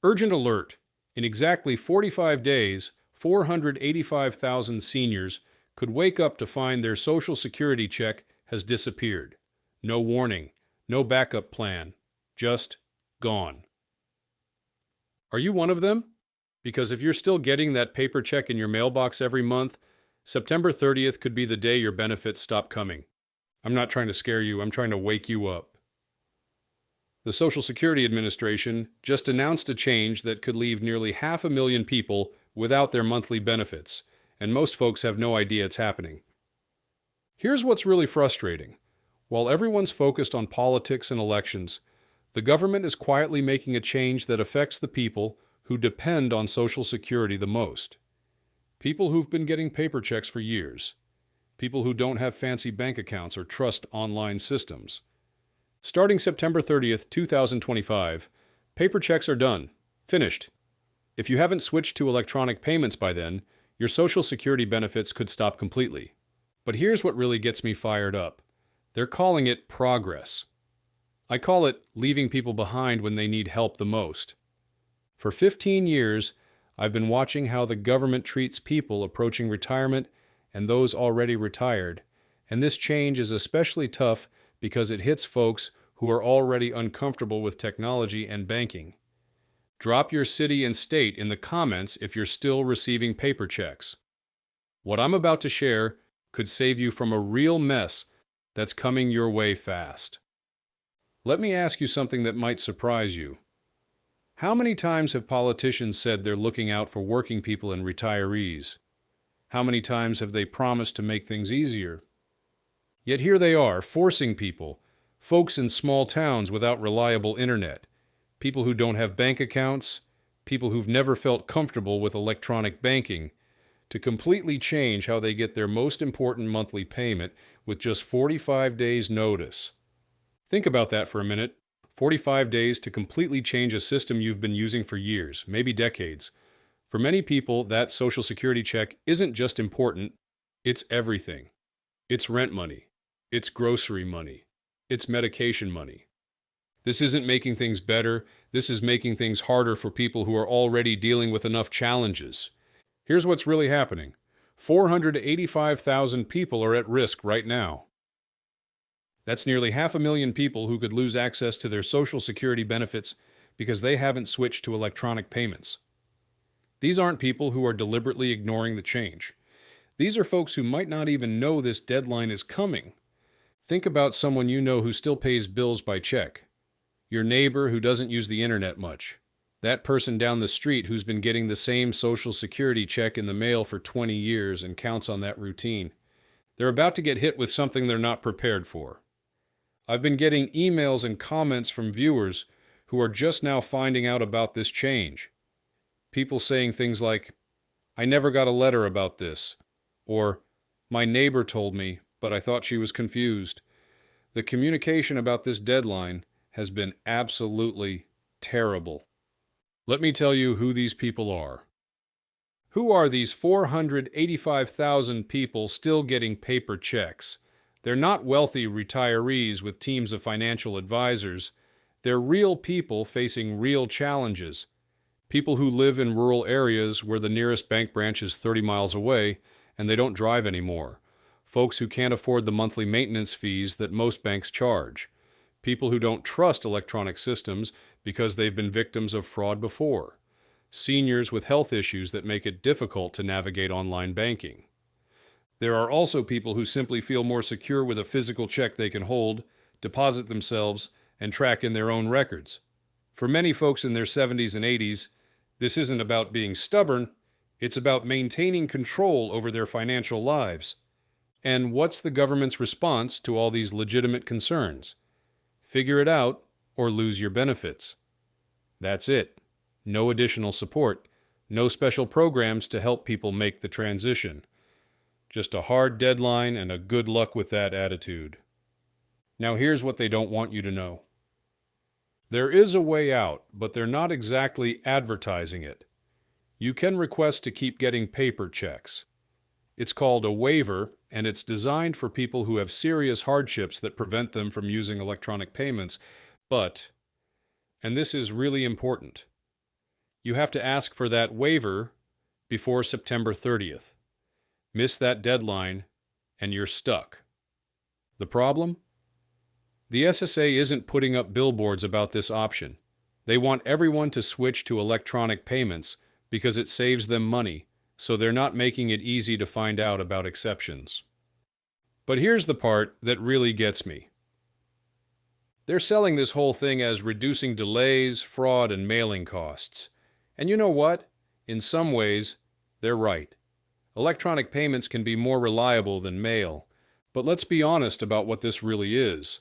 Urgent alert. In exactly 45 days, 485,000 seniors could wake up to find their Social Security check has disappeared. No warning, no backup plan, just gone. Are you one of them? Because if you're still getting that paper check in your mailbox every month, September 30th could be the day your benefits stop coming. I'm not trying to scare you, I'm trying to wake you up. The Social Security Administration just announced a change that could leave nearly 500,000 people without their monthly benefits, and most folks have no idea it's happening. Here's what's really frustrating. While everyone's focused on politics and elections, the government is quietly making a change that affects the people who depend on Social Security the most. People who've been getting paper checks for years. People who don't have fancy bank accounts or trust online systems. Starting September 30th, 2025, paper checks are done. Finished. If you haven't switched to electronic payments by then, your Social Security benefits could stop completely. But here's what really gets me fired up. They're calling it progress. I call it leaving people behind when they need help the most. For 15 years, I've been watching how the government treats people approaching retirement and those already retired, and this change is especially tough because it hits folks who are already uncomfortable with technology and banking. Drop your city and state in the comments if you're still receiving paper checks. What I'm about to share could save you from a real mess that's coming your way fast. Let me ask you something that might surprise you. How many times have politicians said they're looking out for working people and retirees? How many times have they promised to make things easier? Yet here they are, forcing people, folks in small towns without reliable internet, people who don't have bank accounts, people who've never felt comfortable with electronic banking, to completely change how they get their most important monthly payment with just 45 days' notice. Think about that for a minute. 45 days to completely change a system you've been using for years, maybe decades. For many people, that Social Security check isn't just important, it's everything. It's rent money. It's grocery money. It's medication money. This isn't making things better. This is making things harder for people who are already dealing with enough challenges. Here's what's really happening. 485,000 people are at risk right now. That's nearly 500,000 people who could lose access to their Social Security benefits because they haven't switched to electronic payments. These aren't people who are deliberately ignoring the change. These are folks who might not even know this deadline is coming. Think about someone you know who still pays bills by check. Your neighbor who doesn't use the internet much. That person down the street who's been getting the same Social Security check in the mail for 20 years and counts on that routine. They're about to get hit with something they're not prepared for. I've been getting emails and comments from viewers who are just now finding out about this change. People saying things like, "I never got a letter about this," or "My neighbor told me, but I thought she was confused." The communication about this deadline has been absolutely terrible. Let me tell you who these people are. Who are these 485,000 people still getting paper checks? They're not wealthy retirees with teams of financial advisors. They're real people facing real challenges. People who live in rural areas where the nearest bank branch is 30 miles away and they don't drive anymore. Folks who can't afford the monthly maintenance fees that most banks charge. People who don't trust electronic systems because they've been victims of fraud before. Seniors with health issues that make it difficult to navigate online banking. There are also people who simply feel more secure with a physical check they can hold, deposit themselves, and track in their own records. For many folks in their 70s and 80s, this isn't about being stubborn, it's about maintaining control over their financial lives. And what's the government's response to all these legitimate concerns? Figure it out or lose your benefits. That's it. No additional support, no special programs to help people make the transition. Just a hard deadline and a good luck with that attitude. Now here's what they don't want you to know. There is a way out, but they're not exactly advertising it. You can request to keep getting paper checks. It's called a waiver, and it's designed for people who have serious hardships that prevent them from using electronic payments. But, and this is really important, you have to ask for that waiver before September 30th. Miss that deadline, and you're stuck. The problem? The SSA isn't putting up billboards about this option. They want everyone to switch to electronic payments because it saves them money, so they're not making it easy to find out about exceptions. But here's the part that really gets me. They're selling this whole thing as reducing delays, fraud, and mailing costs. And you know what? In some ways, they're right. Electronic payments can be more reliable than mail. But let's be honest about what this really is.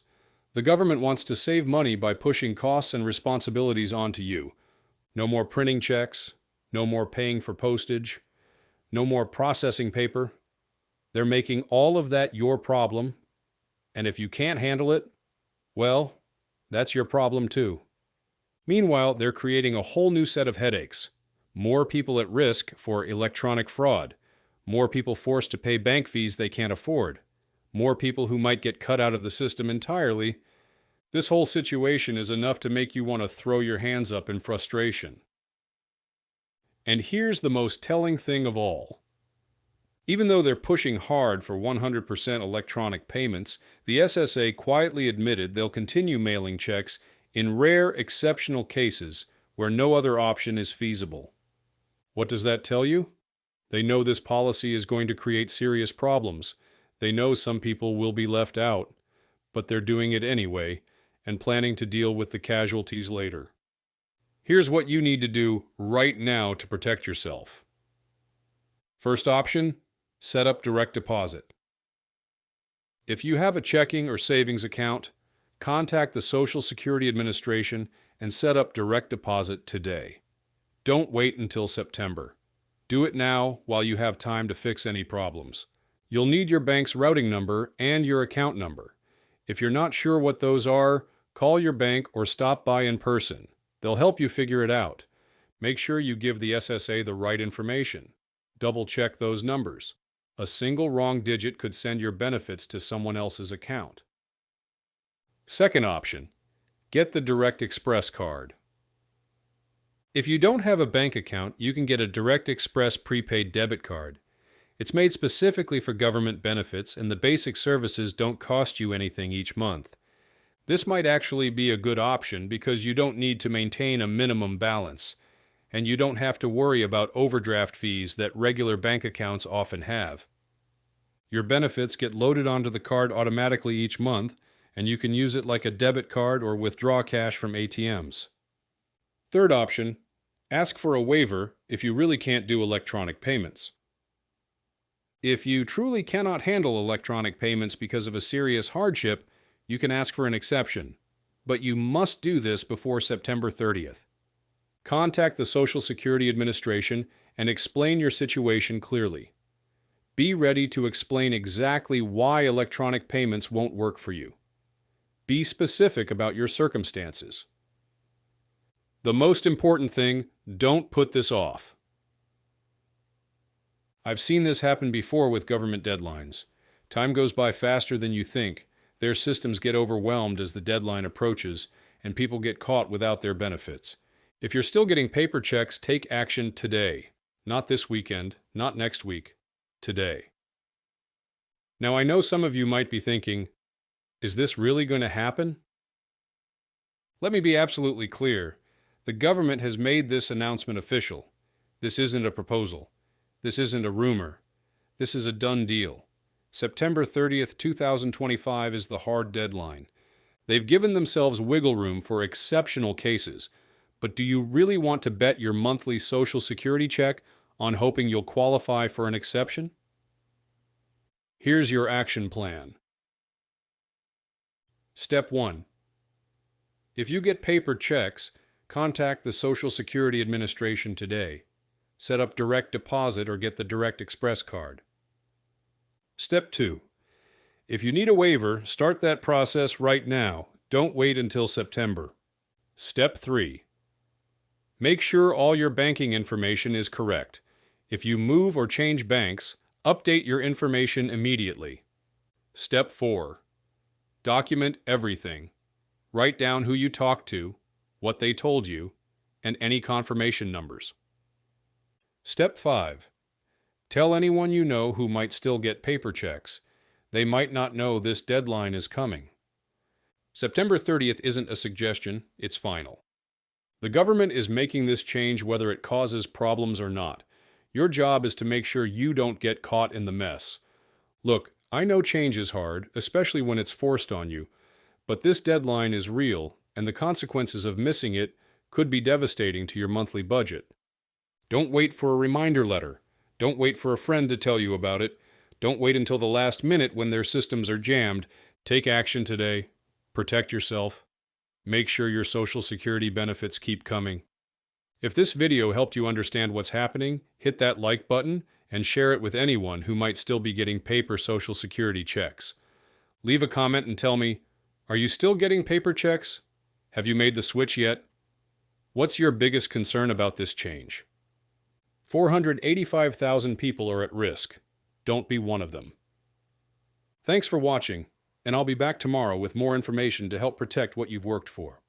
The government wants to save money by pushing costs and responsibilities onto you. No more printing checks, no more paying for postage, no more processing paper. They're making all of that your problem, and if you can't handle it, well, that's your problem too. Meanwhile, they're creating a whole new set of headaches. More people at risk for electronic fraud. More people forced to pay bank fees they can't afford. More people who might get cut out of the system entirely. This whole situation is enough to make you want to throw your hands up in frustration. And here's the most telling thing of all. Even though they're pushing hard for 100% electronic payments, the SSA quietly admitted they'll continue mailing checks in rare, exceptional cases where no other option is feasible. What does that tell you? They know this policy is going to create serious problems. They know some people will be left out, but they're doing it anyway and planning to deal with the casualties later. Here's what you need to do right now to protect yourself. First option, set up direct deposit. If you have a checking or savings account, contact the Social Security Administration and set up direct deposit today. Don't wait until September. Do it now while you have time to fix any problems. You'll need your bank's routing number and your account number. If you're not sure what those are, call your bank or stop by in person. They'll help you figure it out. Make sure you give the SSA the right information. Double-check those numbers. A single wrong digit could send your benefits to someone else's account. Second option, get the Direct Express card. If you don't have a bank account, you can get a Direct Express prepaid debit card. It's made specifically for government benefits, and the basic services don't cost you anything each month. This might actually be a good option because you don't need to maintain a minimum balance, and you don't have to worry about overdraft fees that regular bank accounts often have. Your benefits get loaded onto the card automatically each month, and you can use it like a debit card or withdraw cash from ATMs. Third option, ask for a waiver if you really can't do electronic payments. If you truly cannot handle electronic payments because of a serious hardship, you can ask for an exception, but you must do this before September 30th. Contact the Social Security Administration and explain your situation clearly. Be ready to explain exactly why electronic payments won't work for you. Be specific about your circumstances. The most important thing, don't put this off. I've seen this happen before with government deadlines. Time goes by faster than you think. Their systems get overwhelmed as the deadline approaches, and people get caught without their benefits. If you're still getting paper checks, take action today. Not this weekend, not next week. Today. Now, I know some of you might be thinking, is this really going to happen? Let me be absolutely clear. The government has made this announcement official. This isn't a proposal. This isn't a rumor. This is a done deal. September 30th, 2025 is the hard deadline. They've given themselves wiggle room for exceptional cases, but do you really want to bet your monthly Social Security check on hoping you'll qualify for an exception? Here's your action plan. Step 1. If you get paper checks, contact the Social Security Administration today. Set up direct deposit or get the Direct Express card. Step 2. If you need a waiver, start that process right now. Don't wait until September. Step 3. Make sure all your banking information is correct. If you move or change banks, update your information immediately. Step 4. Document everything. Write down who you talked to, what they told you, and any confirmation numbers. Step 5. Tell anyone you know who might still get paper checks. They might not know this deadline is coming. September 30th isn't a suggestion, it's final. The government is making this change whether it causes problems or not. Your job is to make sure you don't get caught in the mess. Look, I know change is hard, especially when it's forced on you, but this deadline is real, and the consequences of missing it could be devastating to your monthly budget. Don't wait for a reminder letter. Don't wait for a friend to tell you about it. Don't wait until the last minute when their systems are jammed. Take action today. Protect yourself. Make sure your Social Security benefits keep coming. If this video helped you understand what's happening, hit that like button and share it with anyone who might still be getting paper Social Security checks. Leave a comment and tell me, are you still getting paper checks? Have you made the switch yet? What's your biggest concern about this change? 485,000 people are at risk. Don't be one of them. Thanks for watching, and I'll be back tomorrow with more information to help protect what you've worked for.